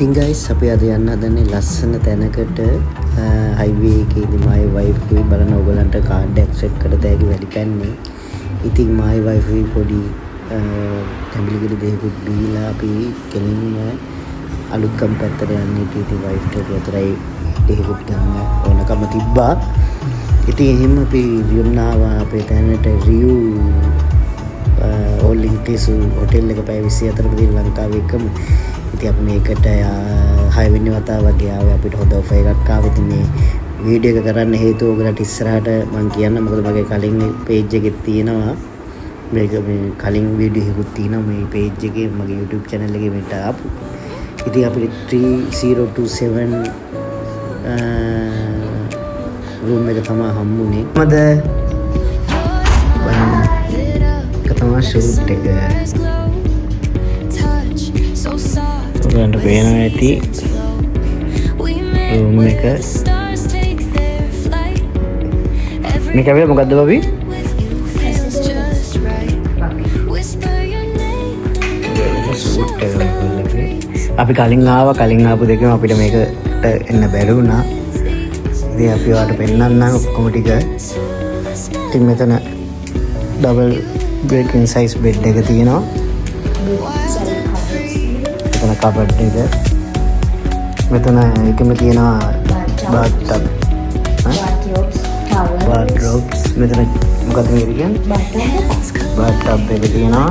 ඉතින් guys අපි අද යන්න හදන්නේ ලස්සන තැනකට highway එකේදී my wife කුයි බලන ඕගලන්ට කාඩ් එකක් සෙට් කරලා තෑගි වැඩි පැන්නේ. ඉතින් my wife කුයි පොඩි තැඹිලිගිරි දෙකකුත් බීලා අපි කෙලින්ම අලුත්ගම් පැත්තට යන්නේ. ඉතින් wife ට උතරයි දෙකකුත් ගන්න ඕනකම තිබ්බා. ඉතින් එහෙම අපි යුන්නාවා අපේ තැනට රියු all inclusive hotel එක පැය 24ක දී ලංකාවේ එකම. ඉතින් අපි මේකට 6 වෙනි වතාවක් ගියාවේ අපිට හොඳ ඔෆර් එකක් ආවා. ඉතින් මේ වීඩියෝ එක කරන්න හේතුව ඔයගලට ඉස්සරහට මම කියන්න මොකද මගේ කලින් page එකේ තියෙනවා මේක මේ කලින් වීඩියෝ එකකුත් තියෙනවා මේ page එකේ මගේ YouTube channel එකේ මෙතන ආපු. ඉතින් අපිට 3027 room එක තමයි හම්බුනේ. මොකද තමයි shoot එක ඔයගොල්ලන්ට පේනවා ඇති room එක මේක අපේ මොකද්ද බබි? අපි කලින් ආපු දෙකම අපිට මේකට එන්න බැරි වුණා. ඉතින් අපි ඔයාලට පෙන්නන්නම් ඔක්කොම ටික. ඉතින් මෙතන double bed king size bed එක තියෙනවා. මෙතන cupboard එක. මෙතන එකම තියෙනවා bathtub. bathrobes. මෙතන මොකද මේ කියන්නේ? bathtub එක තියෙනවා.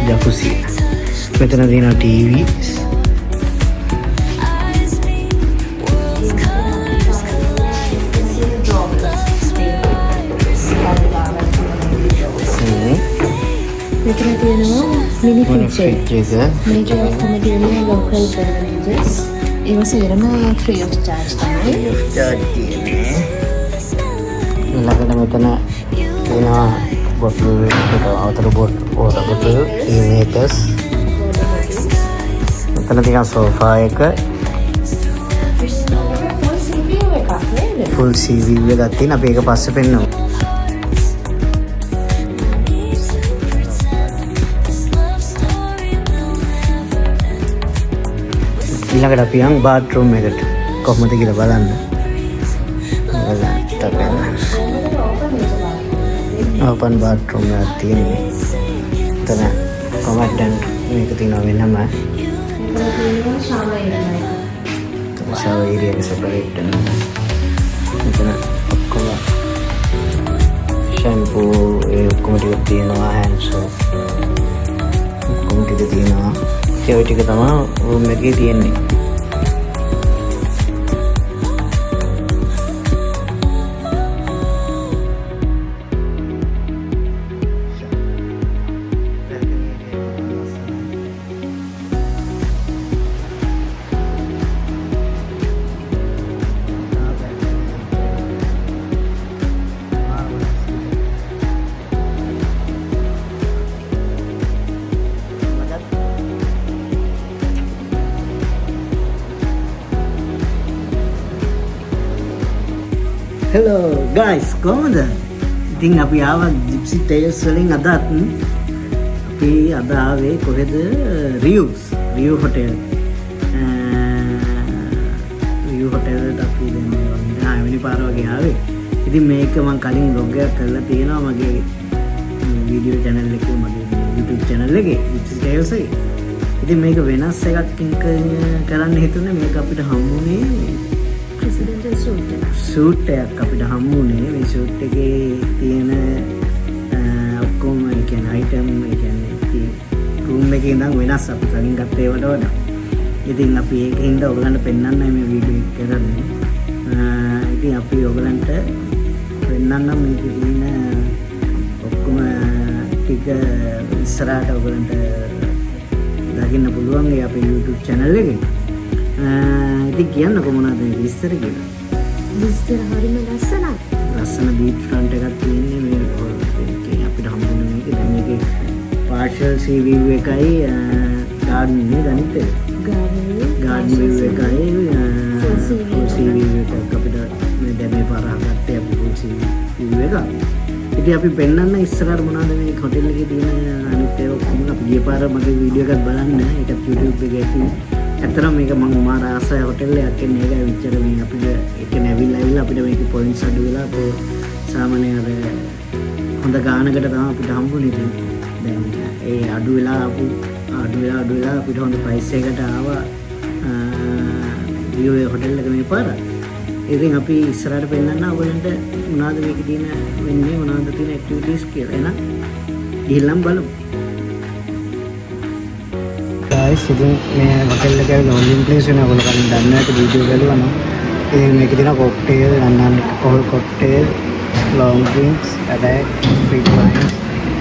jacuzzi. මෙතන තියෙනවා TV. මෙතන තියෙනවා මිනි ෆ්‍රිජ් එක. මේක ඔක්කොම තියෙනවා local beverages. ඒව සියරම free of charge තමයි. free of charge තියෙන්නේ. ඊළඟට මෙතන තියෙනවා bottle එක water bottle meters. මෙතන තියෙනවා sofa එක. full sea view එකක් තියෙන. අපි ඒක පස්සේ පෙන්නමු. ඊළඟට අපි යන් bathroom එකට කොහොමද කියලා බලන්න. open bathroom එකක් තියෙන්නේ. එතන command මේක තියෙනවා වෙනම. shower area එක separate වෙනවා. එතන ඔක්කොම shampoo ඒ ඔක්කොම ටික තියෙනවා. hand soap ඔක්කොම ටික තියෙනවා. ඒ ටික තමයි room එකේ තියෙන්නේ. Hello guys, කොහොමද? ඉතින් අපි ආවා Gypsy Tales වලින් අදත් අපි අද ආවේ කොහෙද? Riu Hotel. Riu Hotel එකට අපි දැන් වෙනි පාර වගේ ආවේ. ඉතින් මේක මම කලින් vlog එකක් කරලා තියෙනවා මගේ වීඩියෝ channel එකේ මගේ YouTube channel එකේ Gypsy Tales එකේ. ඉතින් මේක වෙනස් එකක් කරන්න හිතුනේ මේක අපිට හම්බුනේ සූට් එකක් අපිට හම්බුනේ. මේ සූට් එකේ තියෙන ඔක්කොම ඒ කියන්නේ item ඒ කියන්නේ room එකේ ඉඳන් වෙනස් අපි කලින් ගත්ත ඒවට වඩා. ඉතින් අපි ඒකින්ද ඔයගලන්ට පෙන්වන්නයි මේ වීඩියෝ එක කරන්නේ. ඉතින් අපි ඔයගලන්ට පෙන්වන්නම් මේකේ තියෙන ඔක්කොම ටික ඉස්සරහට ඔයගලන්ට දකින්න පුළුවන් ඒ අපේ YouTube channel එකේ. ඉතින් කියන්නකො මොනවද මේ විස්තර කියලා. විස්තර හරිම ලස්සනයි. ලස්සන beach front එකක් තියෙන්නේ මේ අපිට හම්බුනේ මේක. දැන් මේකේ partial sea view එකයි garden නේ ගනිත් එක. garden view එකයි full sea view එකක් අපිට මේ දැන් මේ පාර හදත්තේ අපි full sea view එක. ඉතින් අපි පෙන්නන්න ඉස්සරහට මොනවද මේ හොටෙල් එකේ තියෙන අනිත් ඒවා කොහොමද අපි ගිය පාර මගේ වීඩියෝ එකක් බලන්න ඒකත් YouTube එකේ තියෙන. ඇත්තටම මේක මම මාර ආසයි හොටෙල් එකක් කියන්නේ ඒකයි විතර මේ අපිට ඒක නැවිලා අපිට මේක පොයින්ට්ස් අඩු වෙලා අපේ සාමාන්‍ය අර හොඳ ගානකට තමයි අපිට හම්බුනේ ඉතින්. දැන් ඒ අඩු වෙලා අපිට හොඳ ප්‍රයිස් එකකට ආවා වියෝ හොටෙල් එක මේ පාර. ඉතින් අපි ඉස්සරහට පෙන්නන්න ඔයගලන්ට මොනවද මේකේ තියෙන වෙන්නේ මොනවද තියෙන ඇක්ටිවිටීස් කියලා. එහෙනම් ගිහිල්ලාම බලමු. guys ඉතින් මේ හොටෙල් එකේ ඇවිල්ලා ඕන්ලයින් ප්ලේස් වෙන ඔයගොල්ලෝ කලින් දන්නාට වීඩියෝ බලනවා නම් ඉතින් මේකේ තියෙන cocktail non-alcohol cocktail long drinks attack sweet wines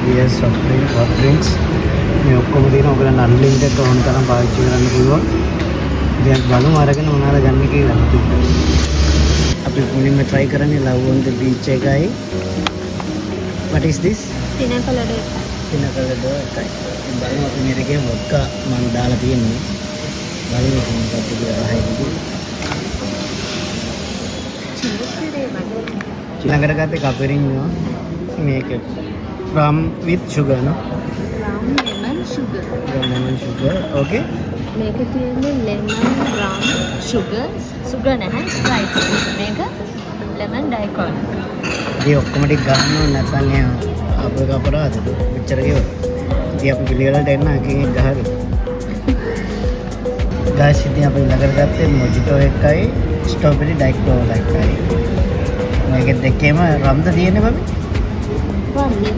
beer soft drinks hot drinks මේ ඔක්කොම තියෙන ඔයගලන්ට අන්ලිමිටඩ් ඕන තරම් පාවිච්චි කරන්න පුළුවන්. දැන් බලමු අරගෙන මොනවද ගන්න කියලා. අපි මුලින්ම try කරන්නේ love on the beach එකයි. What is this? Pina colada. Pina colada එකයි. බලමු අපි මේකේ වොඩ්කා මම දාලා තියෙන්නේ. බලමු මොකක්ද කියලා හයිද. ඊළඟට ගත්තේ කපරින්නවා. මේක rum with sugar no? Rum lemon sugar. Lemon sugar. Okay. මේක තියෙන්නේ lemon rum sugar නැහැ Sprite. මේක lemon daikon. මේ ඔක්කොම ටික ගන්නවා නැත්නම් එහා අපේ කපරාද මෙච්චර ගෙව. ඉතින් අපි පිළිවෙලට එන්න අකින් ගහගෙන. guys ඉතින් අපි ළඟට ගත්තේ මොජිටෝ එකයි ස්ට්‍රොබෙරි ඩයිකෝල් එකයි. මේක දෙකේම රම්ද තියෙන්නේ බබි. වන්නේ.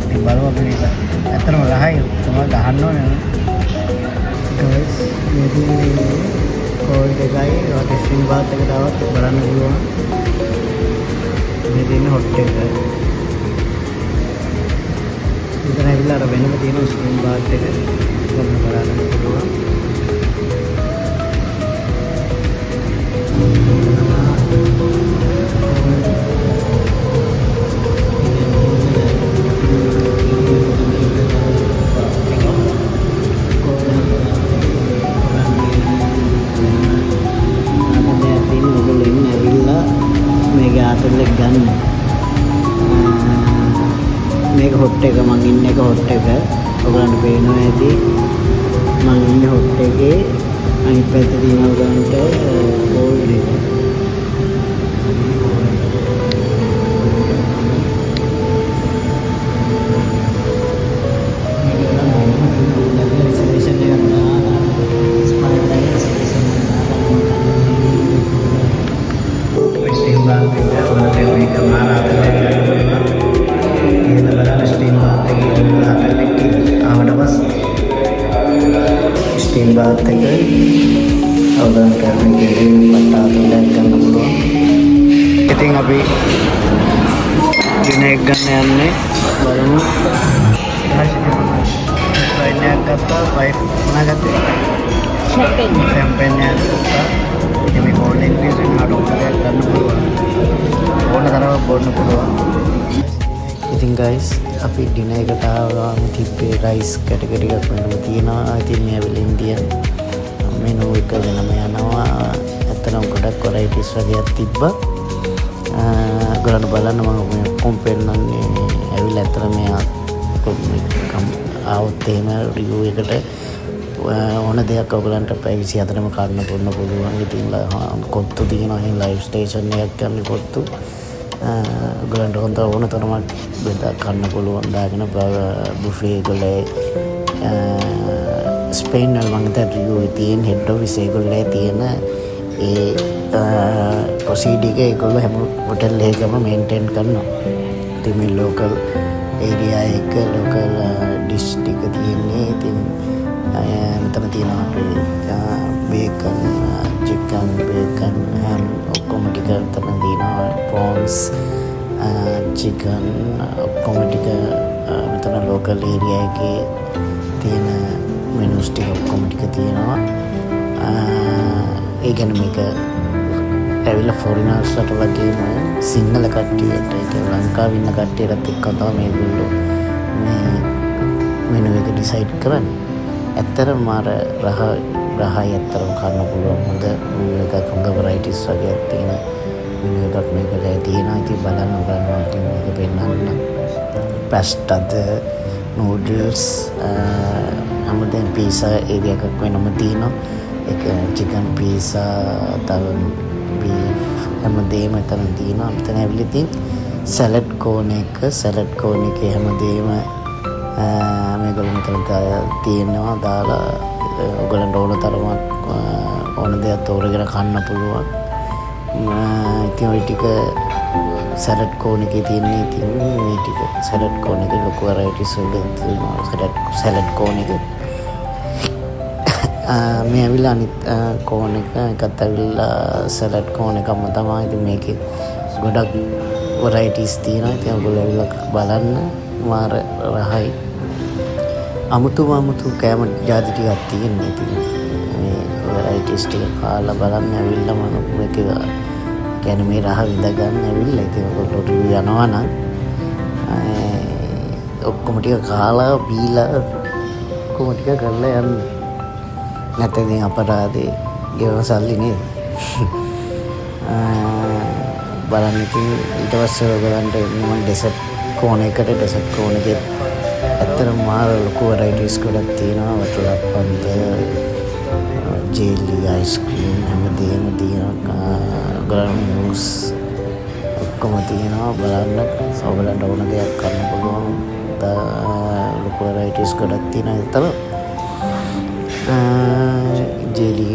ඉතින් බලමු අපි මේක. ඇත්තටම රහයි තමයි ගහන්න ඕනේ. guys මේකේ කෝල් එකයි රොටේෂන් බාත් එක තවත් බලන්න පුළුවන්. මේ දෙන්නේ හොට් එක. ඉතින් ඇවිල්ලා අර වෙනම තියෙන ස්ක්‍රීන් බාත් එක ගන්න බලන්න පුළුවන්. මේක හොට් එක මං ඉන්නේ එක හොට් එක ඔයගලන්ට පේනවා ඇති මං ඉන්නේ හොට් එකේ අනිත් පැත්තේ තියෙන ඔයගලන්ට කෝල්ඩ් එක ස්ටීම් බාත් එක ඔයගලන්ට මේකේ පට්ටාතුලක් ගන්න පුළුවන්. ඉතින් අපි දින එක ගන්න යන්නේ බලමු. වයින් එකක් ගත්තා වයින් මොනගත්තේ? ෂැම්පේන් එකක් ගත්තා. ඉතින් මේ ඕන්ලයින් ප්ලේස් එකෙන් ආඩර් එකක් ගන්න පුළුවන්. ඕන තරමක් බොන්න පුළුවන්. ඉතින් guys අපි ඩිනර් එකට ආවම තිබ්බේ රයිස් කැටගරි එකක් වෙනම තියෙනවා. ඉතින් මේ ඇවිල්ලා ඉන්දියන් මෙනු එක වෙනම යනවා. ඇත්තටම ගොඩක් වෙරයිටිස් වගේක් තිබ්බා. ගොඩක් බලන්න මම ඔක්කොම පෙන්නන්නේ ඇවිල්ලා ඇත්තටම මෙයා ආවොත් එහෙම රිවිව් එකට ඕන දෙයක් ඔයගලන්ට පැය 24ම කන්න පුළුවන්. ඉතින් කොත්තු තියෙනවා. එහෙනම් ලයිව් ස්ටේෂන් එකක් ගන්න කොත්තු ගලන්ට හොඳ ඕන තරමක් බෙදා කන්න පුළුවන්. දාගෙන බුෆේ එකේ ස්පේන් වල මම හිතා රිවිව් එකේ තියෙන හෙඩ් ඔෆිස් එකේ තියෙන ඒ ප්‍රොසීඩර් එක ඒගොල්ලෝ හැම හොටෙල් එකකම මේන්ටේන් කරනවා. ඉතින් මේ ලෝකල් ඒරියා එක ලෝකල් ඩිෂ් ටික තියෙන්නේ. ඉතින් මෙතන තියෙනවා අපේ බේකන් චිකන් බේකන් හැම් ඔක්කොම ටික තමයි තියෙනවා. ප්‍රෝන්ස් චිකන් ඔක්කොම ටික මෙතන ලෝකල් ඒරියා එකේ තියෙන මෙනුස් ටික ඔක්කොම ටික තියෙනවා. ඒ කියන්නේ මේක ඇවිල්ලා ෆොරිනර්ස්ට වගේම සිංහල කට්ටියට ඒක ලංකාවේ ඉන්න කට්ටියටත් එක්ක තමයි මේගොල්ලෝ මේ මෙනු එක ඩිසයිඩ් කරන්නේ. ඇත්තටම මාර රහයි ඇත්තටම කන්න පුළුවන්. හොඳ එකක් හොඳ වෙරයිටිස් වගේක් තියෙන මෙනු එකක් මේකලා තියෙනවා. ඉතින් බලන්න ගන්නවා ඉතින් මේක පෙන්නන්න. පැස්ටද නූඩල්ස් හැමදේම පීසා ඒරියා එකක් වෙනම තියෙනවා. ඒක චිකන් පීසා තව බීෆ් හැමදේම එතන තියෙනවා. මෙතන ඇවිල්ලා තියෙන සැලඩ් කෝන් එකේ හැමදේම මේගොල්ලෝ මෙතන තියෙනවා දාලා ඔයගොල්ලන්ට ඕන තරමක් ඕන දෙයක් තෝරගෙන කන්න පුළුවන්. ඉතින් ওই ටික සැලඩ් කෝන් එකේ තියෙන්නේ. ඉතින් මේ ටික සැලඩ් කෝන් එකේ ලොකු වෙරයිටිස් වල තියෙනවා. සැලඩ් කෝන් එක මේ ඇවිල්ලා අනිත් කෝන් එකත් ඇවිල්ලා සැලඩ් කෝන් එකම තමයි. ඉතින් මේකේ ගොඩක් වෙරයිටිස් තියෙනවා. ඉතින් ඔයගොල්ලෝ ඇවිල්ලා බලන්න මාර රහයි. අමුතු කෑම ජාති ටිකක් තියෙනවා. ඉතින් මේ වෙරයිටිස් ටික කාලා බලන්න ඇවිල්ලා මම මේක කියන්නේ මේ රහ විඳ ගන්න ඇවිල්ලා. ඉතින් ඔයගොල්ලෝ රිවිව් යනවා නම් ඔක්කොම ටික කාලා බීලා ඔක්කොම ටික කරලා යන්න. නැත්නම් ඉතින් අපරාධේ ගෙවන සල්ලි නේද? බලන්න. ඉතින් ඊට පස්සේ ඔයගලන්ට මම ඩෙසර්ට් කෝන් එකේ ඇත්තටම මාර ලොකු වෙරයිටිස් ගොඩක් තියෙනවා. වටලප්පන්ද ජෙලි අයිස්ක්‍රීම් හැමදේම තියෙනවා. ග්‍රෑනූස් ඔක්කොම තියෙනවා. බලන්න ඔයගලන්ට ඕන දෙයක් කරන්න පුළුවන්. ලොකු වෙරයිටිස් ගොඩක් තියෙනවා. ජෙලි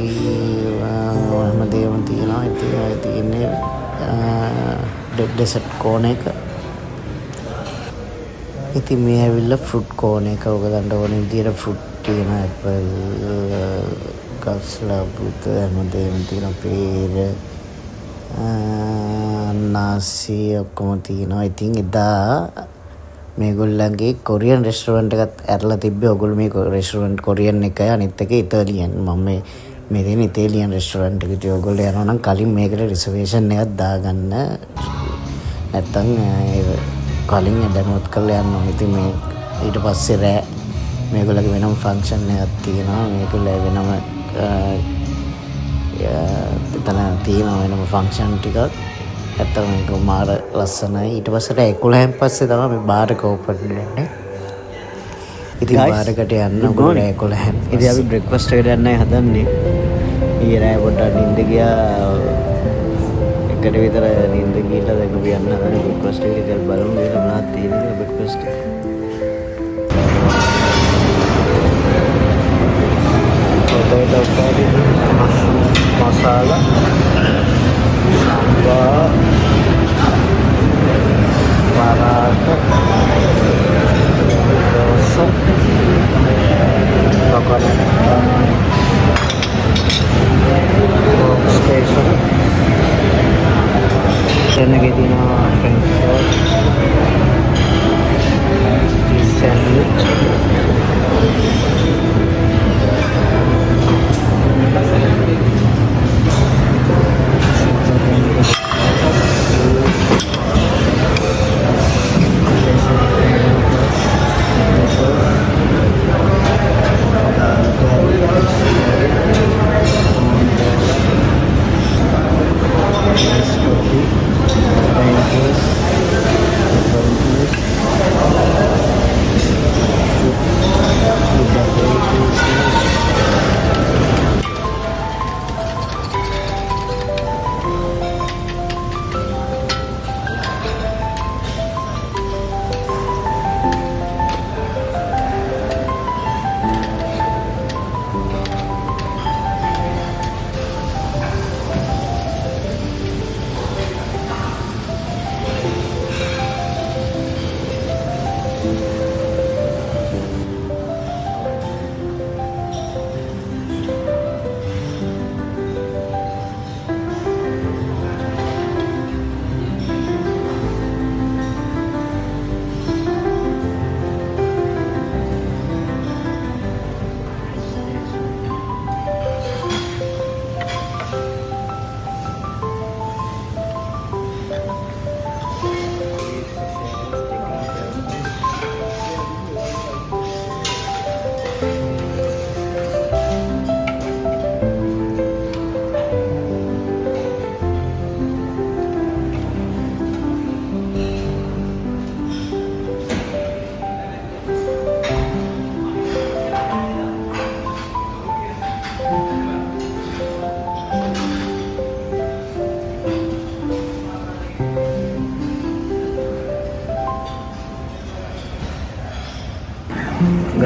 හැමදේම තියෙනවා. ඉතින් තියෙන්නේ ඩෙසර්ට් කෝන් එක. ඉතින් මේ ඇවිල්ලා ෆෘට් කෝන් එක. ඔයගලන්ට ඕන විදියට ෆෘට් තියෙන ඇපල් කස්ලා පුත හැමදේම තියෙන පේර නාසි ඔක්කොම තියෙනවා. ඉතින් එදා මේගොල්ලන්ගේ කොරියන් රෙස්ටොරන්ට් එකත් ඇරලා තිබ්බේ. ඔයගොල්ලෝ මේ රෙස්ටොරන්ට් කොරියන් එකයි අනිත් එක ඉතාලියන්. මම මේ දෙන ඉතාලියන් රෙස්ටොරන්ට් එකට ඔයගොල්ලෝ යනවා නම් කලින් මේකට රිසර්වේෂන් එකක් දාගන්න. නැත්තම් කලින් දැනුවත් කරලා යන්න ඕනේ. ඉතින් මේ ඊට පස්සේ රෑ මේගොල්ලෝගේ වෙනම ෆන්ක්ෂන් එකක් තියෙනවා. මේගොල්ලෝ වෙනම එතන තියෙනවා වෙනම ෆන්ක්ෂන් ටිකක්. ඇත්තටම මේක මාර ලස්සනයි. ඊට පස්සේ රෑ 11න් පස්සේ තමයි මේ බාර් එක ඕපන් වෙන්නේ. ඉතින් බාර් එකට යන්න ඔයගොල්ලෝ රෑ 11න්. ඉතින් අපි බ්‍රෙක්ෆාස්ට් එකට යන්නයි හදන්නේ. ඊයේ රෑ පොඩ්ඩක් නිින්ද ගියා. එකට විතර නිින්ද ගිහලා දැන් අපි යන්න හදන්නේ බ්‍රෙක්ෆාස්ට් එකට. ඉතින් බලමු මේක මොනවද තියෙන්නේ බ්‍රෙක්ෆාස්ට් එක. potato curry, masala, sambar, paratha, dosa, coconut, coke station, french fries,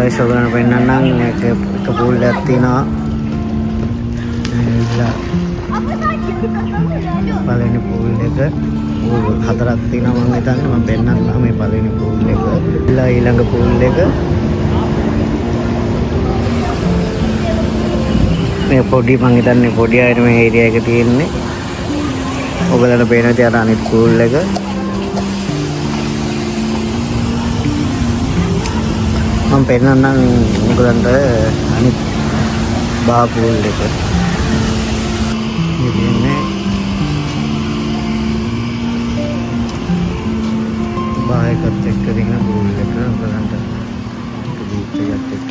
guys ඔයගොල්ලන්ට පෙන්නන්නම් එක පූල් එකක් තියෙනවා. පළවෙනි පූල් එක පූල් 4ක් තියෙනවා මම හිතන්නේ. මම පෙන්නන්නම් මේ පළවෙනි පූල් එක. ඊළඟ පූල් එක මේ පොඩි මම හිතන්නේ පොඩි අයට මේ ඒරියා එක තියෙන්නේ. ඔයගොල්ලන්ට පේනවා ඉතින් අර අනිත් පූල් එක. මම පෙන්නන්නම් ඔයගොල්ලන්ට අනිත් බා පූල් එක. ඉතින්නේ බා එකත් එක්ක දින පූල් එක ඔයගොල්ලන්ට බීච් එකත් එක්ක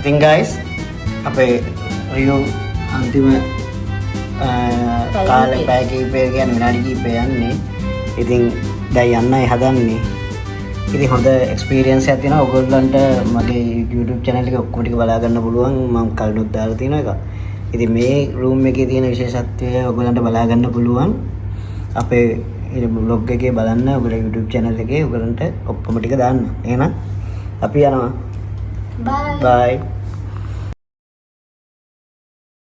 ඉතින් guys අපේ රියෝ අන්තිම කාලේ පැය කිහිපයක් කියන්නේ විනාඩි කිහිපයක් යන්නේ. ඉතින් දැන් යන්නයි හදන්නේ. ඉතින් හොඳ එක්ස්පීරියන්ස් එකක් තියෙනවා. ඔයගොල්ලන්ට මගේ YouTube channel එක ඔක්කොම ටික බලා ගන්න පුළුවන්. මම කලිනුත් දාලා තියෙන එක. ඉතින් මේ room එකේ තියෙන විශේෂත්වය ඔයගොල්ලන්ට බලා ගන්න පුළුවන්. අපේ vlog එකේ බලන්න ඔයගොල්ලෝ YouTube channel එකේ ඔයගොල්ලන්ට ඔක්කොම ටික දාන්න. එහෙනම් අපි යනවා. Bye. Bye.